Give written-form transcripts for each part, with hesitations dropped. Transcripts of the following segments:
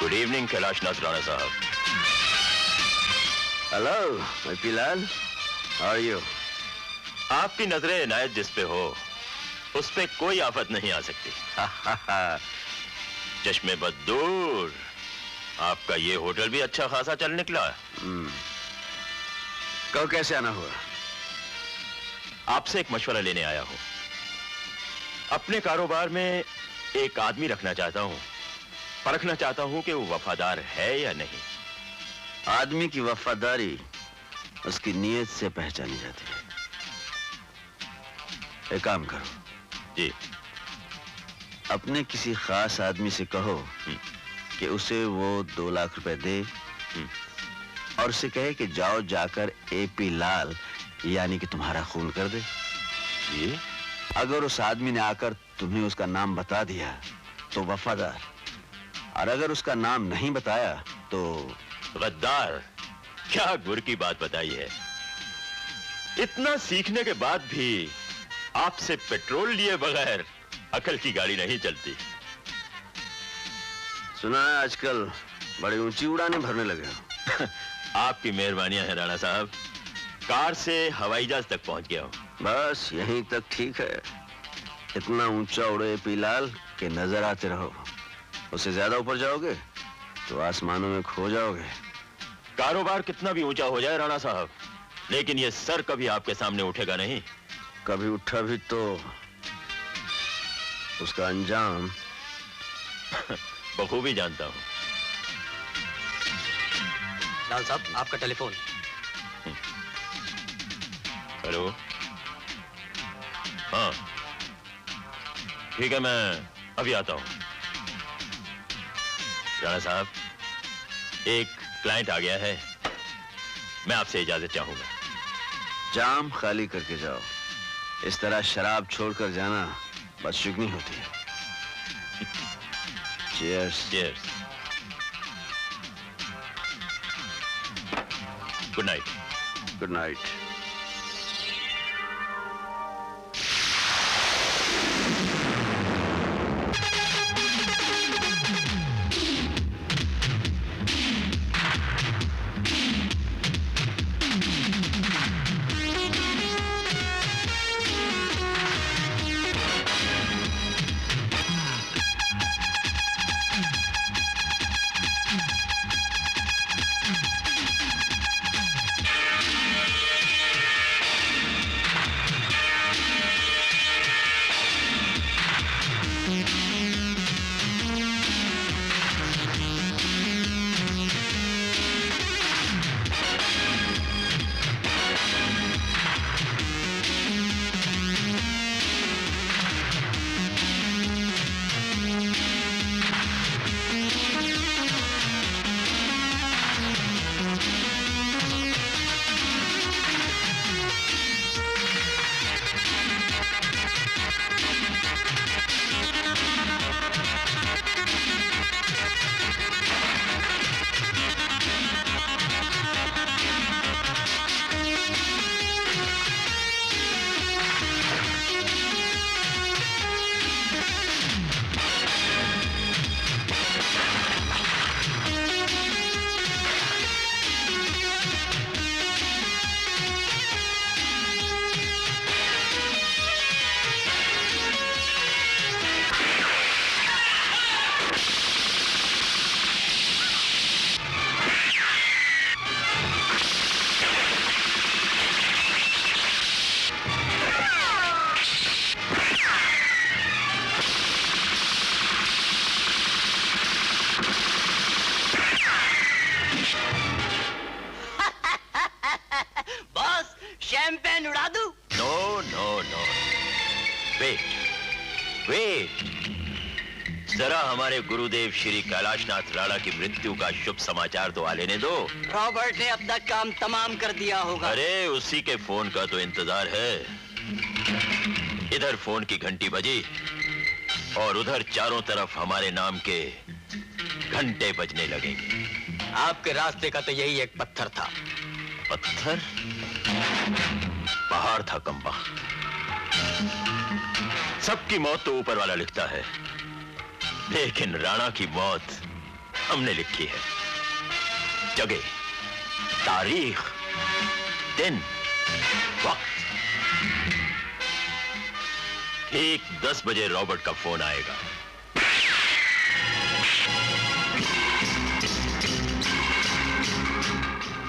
Good evening Kailashnath Rana साहब। Hello AP Lal, how are you? आपकी नजरें इनायत जिस पे हो उस पे कोई आफत नहीं आ सकती। चश्मे बद दूर, आपका ये होटल भी अच्छा खासा चल निकला। कल कैसे आना हुआ? आपसे एक मशवरा लेने आया हूं। अपने कारोबार में एक आदमी रखना चाहता हूं, परखना चाहता हूं कि वो वफादार है या नहीं। आदमी की वफादारी उसकी नीयत से पहचानी जाती है। एक काम करो जी, अपने किसी खास आदमी से कहो कि उसे वो 2 लाख रुपए दे और उसे कहे कि जाओ जाकर एपी लाल यानी कि तुम्हारा खून कर दे। ये अगर उस आदमी ने आकर तुम्हें उसका नाम बता दिया तो वफादार, और अगर उसका नाम नहीं बताया तो गद्दार। क्या गुर की बात बताई है। इतना सीखने के बाद भी आपसे पेट्रोल लिए बगैर अकल की गाड़ी नहीं चलती। सुना है आजकल बड़ी ऊंची उड़ानें भरने लगे हो। आपकी मेहरबानियां हैं राणा साहब। कार से हवाई जहाज तक पहुंच गया हूं। बस यहीं तक ठीक है। इतना ऊंचा उड़े एपी लाल के नजर आते रहो। उससे ज्यादा ऊपर जाओगे तो आसमानों में खो जाओगे। कारोबार कितना भी ऊंचा हो जाए राणा साहब, लेकिन ये सर कभी आपके सामने उठेगा नहीं। कभी उठा भी तो उसका अंजाम बखूबी जानता हूं। लाल साहब, आपका टेलीफोन। हेलो। हाँ ठीक है, मैं अभी आता हूं। राणा साहब, एक क्लाइंट आ गया है, मैं आपसे इजाजत चाहूंगा। जाम खाली करके जाओ। इस तरह शराब छोड़कर जाना बदशुगनी होती है। Cheers. Cheers. Good night. Good night. Champagne उड़ा दूं? No no no, wait wait, जरा हमारे गुरुदेव श्री कैलाशनाथ राणा की मृत्यु का शुभ समाचार तो आ लेने दो। रॉबर्ट ने अपना काम तमाम कर दिया होगा। अरे उसी के फोन का तो इंतजार है। इधर फोन की घंटी बजी और उधर चारों तरफ हमारे नाम के घंटे बजने लगेंगे। आपके रास्ते का तो यही एक पत्थर था। पत्थर? पहाड़ था कंबा। सबकी मौत तो ऊपर वाला लिखता है, लेकिन राणा की मौत हमने लिखी है। जगह, तारीख, दिन, वक्त। ठीक 10 बजे रॉबर्ट का फोन आएगा।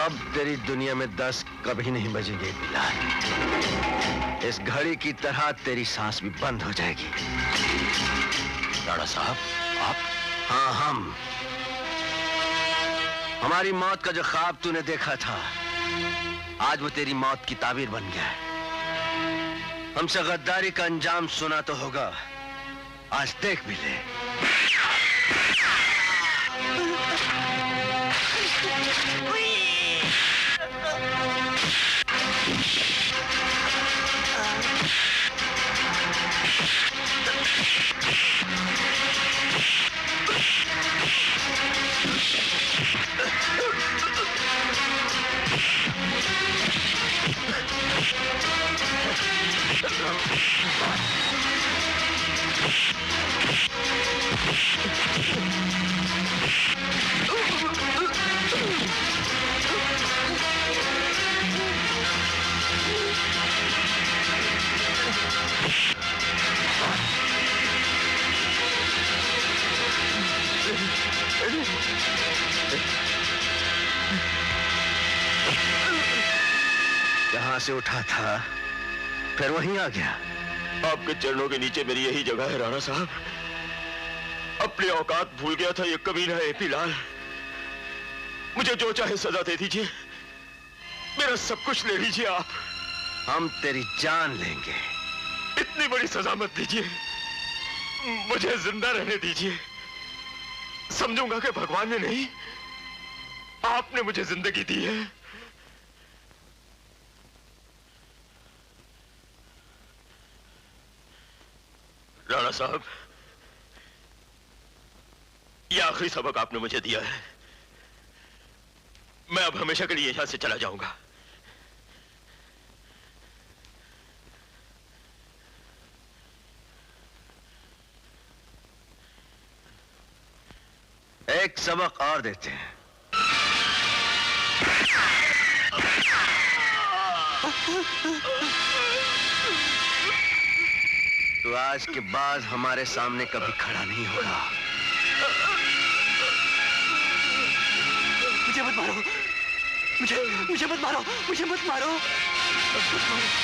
अब तेरी दुनिया में 10 कभी नहीं बजेंगे बिलाल। इस घड़ी की तरह तेरी सांस भी बंद हो जाएगी। राणा साहब, आप? हाँ, हमारी मौत का जो ख्वाब तूने देखा था, आज वो तेरी मौत की ताबीर बन गया है। हमसे गद्दारी का अंजाम सुना तो होगा, आज देख भी ले। जहां से उठा था फिर वहीं आ गया। आपके चरणों के नीचे मेरी यही जगह है राणा साहब। अपनी औकात भूल गया था ये कमीना एपी लाल। मुझे जो चाहे सजा दे दीजिए, मेरा सब कुछ ले लीजिए आप। हम तेरी जान लेंगे। इतनी बड़ी सजा मत दीजिए, मुझे जिंदा रहने दीजिए। समझूंगा कि भगवान ने नहीं, आपने मुझे जिंदगी दी है। राणा साहब, यह आखिरी सबक आपने मुझे दिया है। मैं अब हमेशा के लिए यहां से चला जाऊंगा। एक सबक और देते हैं। तू आज के बाद हमारे सामने कभी खड़ा नहीं होगा। मुझे मत मारो, मुझे मत मारो, मुझे मत मारो, मत मारो।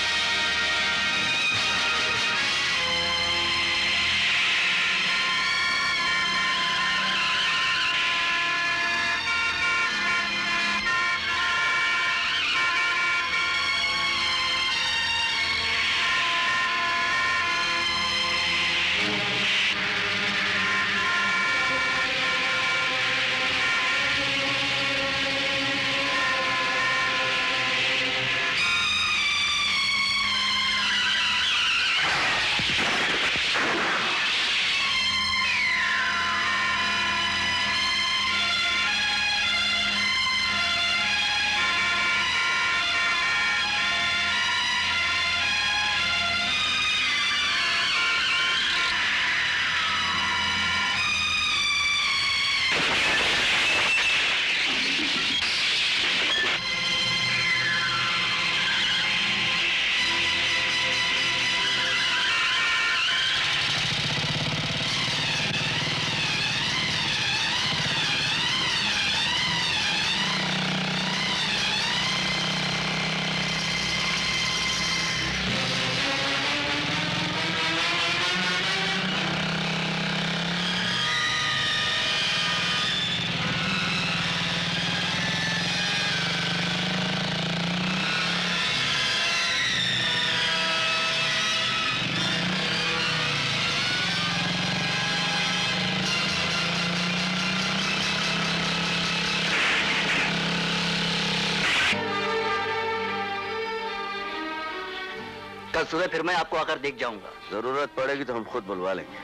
कल सुबह फिर मैं आपको आकर देख जाऊंगा। जरूरत पड़ेगी तो हम खुद बुलवा लेंगे।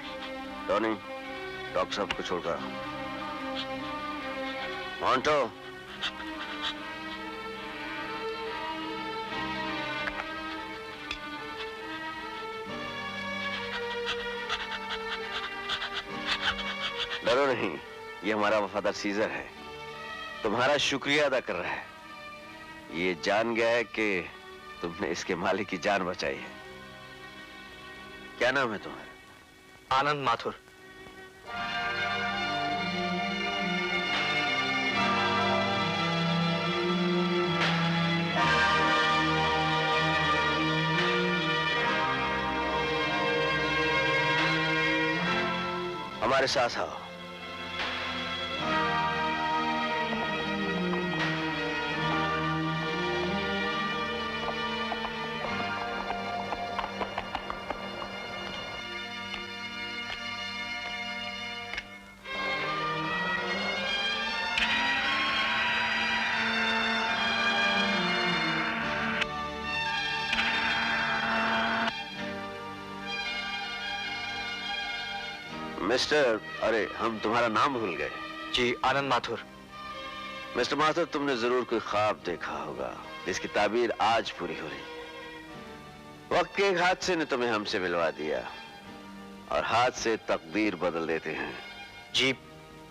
टॉनी, डॉक्टर साहब को छोड़कर मॉन्टो। डरो नहीं, ये हमारा वफादार सीजर है, तुम्हारा शुक्रिया अदा कर रहा है। ये जान गया है कि तुमने इसके मालिक की जान बचाई है। क्या नाम है तुम्हारा? आनंद माथुर। हमारे साथ आओ। मिस्टर, अरे हम तुम्हारा नाम भूल गए। जी, आनंद माथुर। मिस्टर माथुर, तुमने जरूर कोई ख्वाब देखा होगा जिसकी ताबीर आज पूरी हो रही। वक्त के एक हादसे ने तुम्हें हमसे मिलवा दिया और हाथ से तकदीर बदल देते हैं। जी,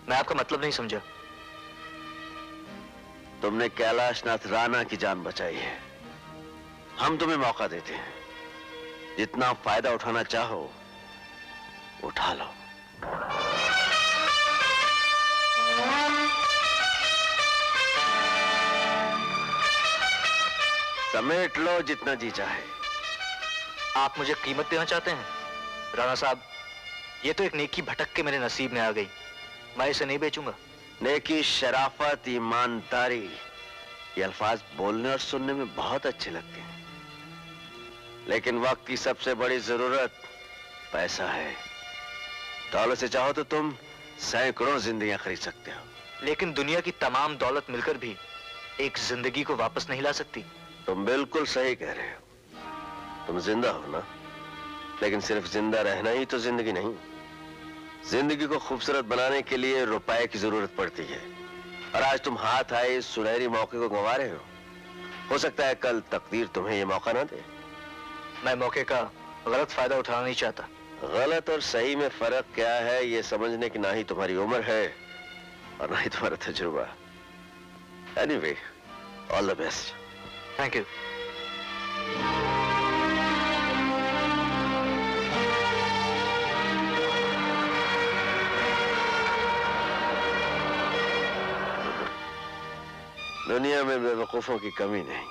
मैं आपका मतलब नहीं समझा। तुमने कैलाशनाथ राणा की जान बचाई है। हम तुम्हें मौका देते हैं, जितना फायदा उठाना चाहो उठा लो। समेट लो जितना जी चाहे। आप मुझे कीमत देना चाहते हैं? राणा साहब, ये तो एक नेकी भटक के मेरे नसीब में आ गई। मैं इसे नहीं बेचूंगा। नेकी, शराफत, ईमानदारी, ये अल्फाज बोलने और सुनने में बहुत अच्छे लगते हैं, लेकिन वक्त की सबसे बड़ी जरूरत पैसा है। दौलत से चाहो तो तुम सैकड़ों जिंदगियां खरीद सकते हो, लेकिन दुनिया की तमाम दौलत मिलकर भी एक जिंदगी को वापस नहीं ला सकती। तुम बिल्कुल सही कह रहे हो। तुम जिंदा हो ना, लेकिन सिर्फ जिंदा रहना ही तो जिंदगी नहीं। जिंदगी को खूबसूरत बनाने के लिए रुपए की जरूरत पड़ती है, और आज तुम हाथ आए इस सुनहरी मौके को गंवा रहे हो सकता है कल तकदीर तुम्हें यह मौका ना दे। मैं मौके का गलत फायदा उठाना नहीं चाहता। गलत और सही में फर्क क्या है ये समझने की ना ही तुम्हारी उम्र है और ना ही तुम्हारा तजुर्बा। Anyway, all the best. Thank you. दुनिया में बेवकूफों की कमी नहीं।